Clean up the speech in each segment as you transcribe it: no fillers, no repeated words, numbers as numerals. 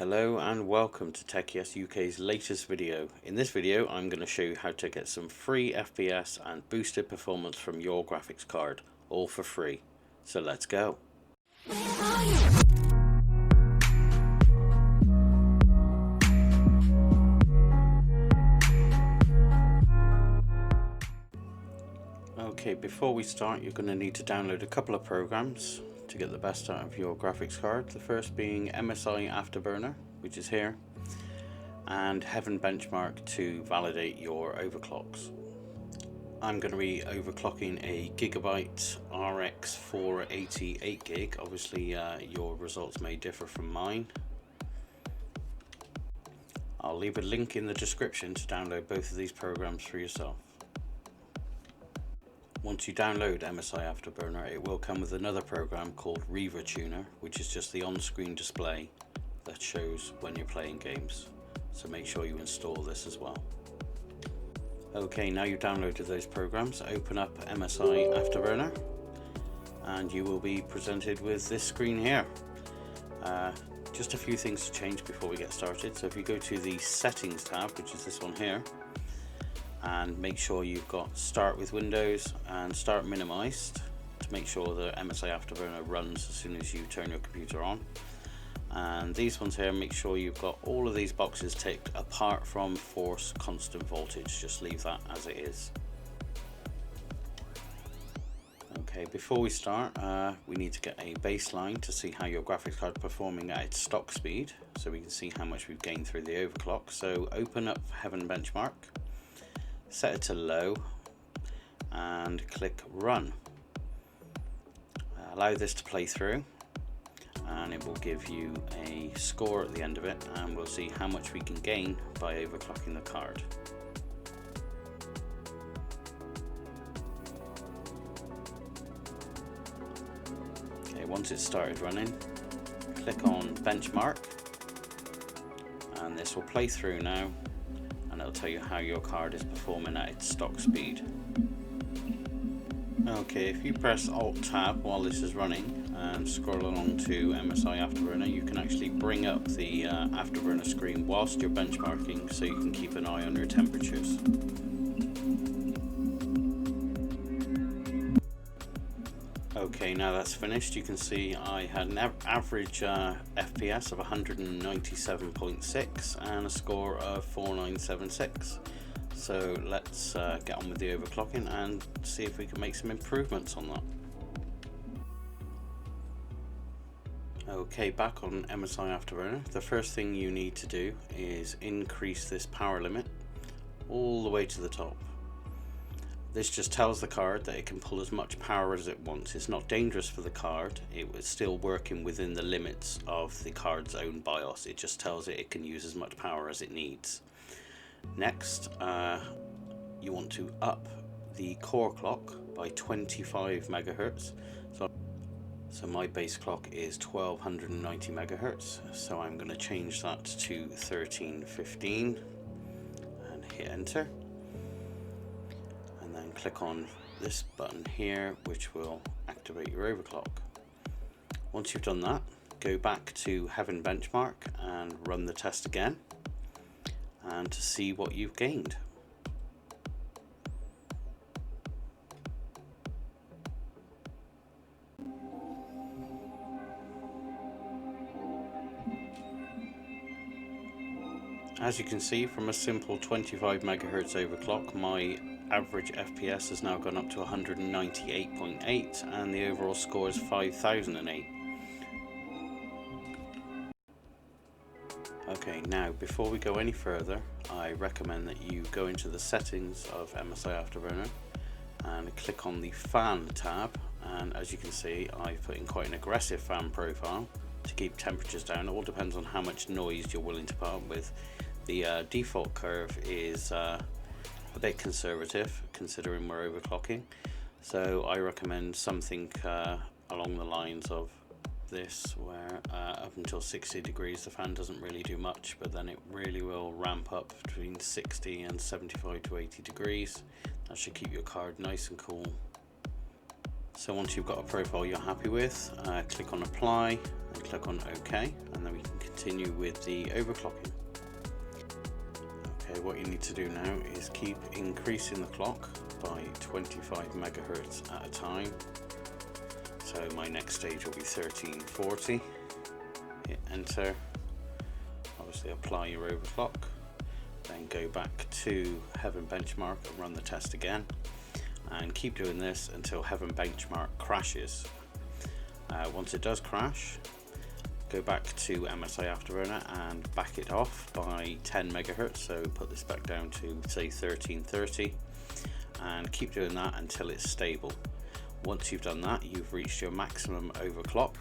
Hello and welcome to TechYes UK's latest video. In this video I'm going to show you how to get some free FPS and boosted performance from your graphics card, all for free. So let's go. Okay, before we start you're going to need to download a couple of programs to get the best out of your graphics card. The first being MSI Afterburner, which is here, and Heaven Benchmark to validate your overclocks. I'm going to be overclocking a Gigabyte RX 488 gig. Obviously your results may differ from mine. I'll leave a link in the description to download both of these programs for yourself. Once you download MSI Afterburner, it will come with another program called Reaver Tuner, which is just the on-screen display that shows when you're playing games. So make sure you install this as well. Okay, now you've downloaded those programs, open up MSI Afterburner and you will be presented with this screen here. Just a few things to change before we get started. So if you go to the Settings tab, which is this one here, and make sure you've got Start with Windows and Start Minimized to make sure the MSI Afterburner runs as soon as you turn your computer on. And these ones here, make sure you've got all of these boxes ticked apart from Force Constant Voltage. Just leave that as it is. Okay, before we start, we need to get a baseline to see how your graphics card is performing at its stock speed, so we can see how much we've gained through the overclock. So open up Heaven Benchmark, set it to low and click run. Allow this to play through and it will give you a score at the end of it, and we'll see how much we can gain by overclocking the card. Okay, once it's started running, click on benchmark and this will play through now, and it'll tell you how your card is performing at its stock speed. Okay, if you press Alt Tab while this is running and scroll along to MSI Afterburner, you can actually bring up the Afterburner screen whilst you're benchmarking, so you can keep an eye on your temperatures. Okay, now that's finished, you can see I had an average FPS of 197.6 and a score of 4976. So let's get on with the overclocking and see if we can make some improvements on that. Okay, back on MSI Afterburner, the first thing you need to do is increase this power limit all the way to the top. This just tells the card that it can pull as much power as it wants. It's not dangerous for the card, it was still working within the limits of the card's own BIOS. It just tells it can use as much power as it needs. Next, you want to up the core clock by 25 megahertz. So my base clock is 1290 megahertz, so I'm going to change that to 1315 and hit enter. And then click on this button here, which will activate your overclock. Once you've done that, go back to Heaven Benchmark and run the test again, and to see what you've gained. As you can see, from a simple 25 megahertz overclock, my average FPS has now gone up to 198.8 and the overall score is 5008. Okay, now before we go any further, I recommend that you go into the settings of MSI Afterburner and click on the fan tab, and as you can see I've put in quite an aggressive fan profile to keep temperatures down. It all depends on how much noise you're willing to put up with. The default curve is a bit conservative considering we're overclocking, so I recommend something along the lines of this, where up until 60 degrees the fan doesn't really do much, but then it really will ramp up between 60 and 75 to 80 degrees. That should keep your card nice and cool. So once you've got a profile you're happy with, click on apply and click on OK, and then we can continue with the overclocking. Okay, what you need to do now is keep increasing the clock by 25 megahertz at a time. So my next stage will be 1340. Hit enter. Obviously apply your overclock. Then go back to Heaven Benchmark and run the test again. And keep doing this until Heaven Benchmark crashes. Once it does crash, go back to MSI Afterburner and back it off by 10 megahertz. So put this back down to say 1330 and keep doing that until it's stable. Once you've done that, you've reached your maximum overclock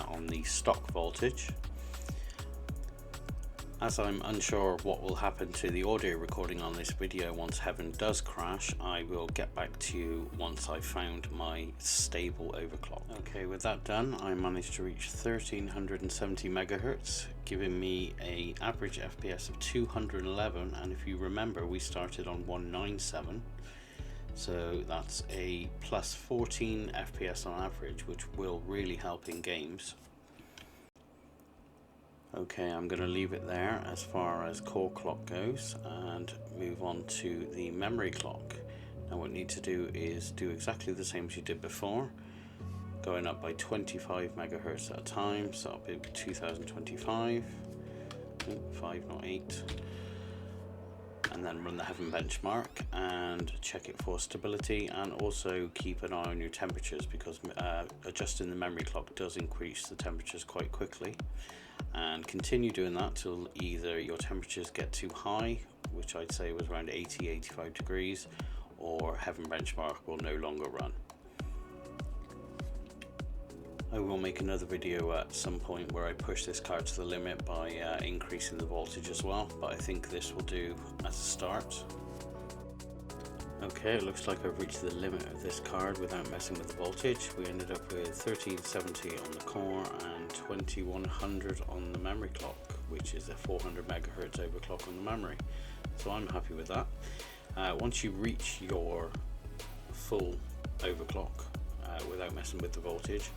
on the stock voltage. As I'm unsure of what will happen to the audio recording on this video once Heaven does crash, I will get back to you once I've found my stable overclock. Okay, with that done, I managed to reach 1370 megahertz, giving me an average FPS of 211, and if you remember, we started on 197. So that's a plus 14 FPS on average, which will really help in games. Okay, I'm going to leave it there as far as core clock goes and move on to the memory clock. Now what you need to do is do exactly the same as you did before, going up by 25 megahertz at a time, so that'll be 2025, 5 not 8. And then run the Heaven Benchmark and check it for stability, and also keep an eye on your temperatures, because adjusting the memory clock does increase the temperatures quite quickly. And continue doing that till either your temperatures get too high, which I'd say was around 80-85 degrees, or Heaven Benchmark will no longer run. I will make another video at some point where I push this card to the limit by increasing the voltage as well, but I think this will do as a start. Okay, it looks like I've reached the limit of this card without messing with the voltage. We ended up with 1370 on the core and 2100 on the memory clock, which is a 400 megahertz overclock on the memory. So I'm happy with that. Once you reach your full overclock without messing with the voltage,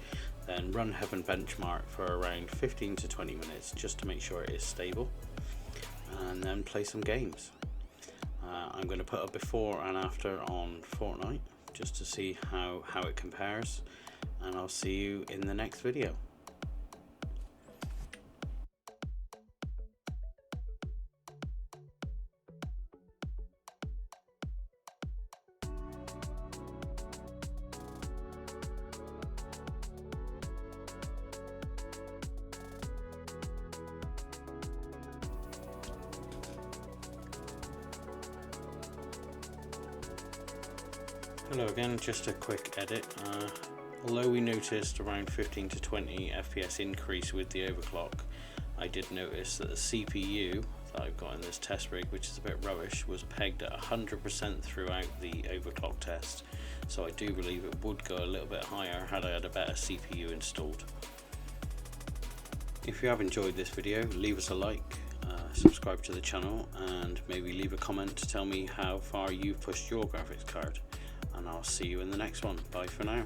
then run Heaven Benchmark for around 15 to 20 minutes just to make sure it is stable, and then play some games. I'm going to put a before and after on Fortnite just to see how it compares, and I'll see you in the next video. Hello again, just a quick edit. Although we noticed around 15 to 20 FPS increase with the overclock, I did notice that the CPU that I've got in this test rig, which is a bit rubbish, was pegged at 100% throughout the overclock test. So I do believe it would go a little bit higher had I had a better CPU installed. If you have enjoyed this video, leave us a like, subscribe to the channel, and maybe leave a comment to tell me how far you've pushed your graphics card. And I'll see you in the next one. Bye for now.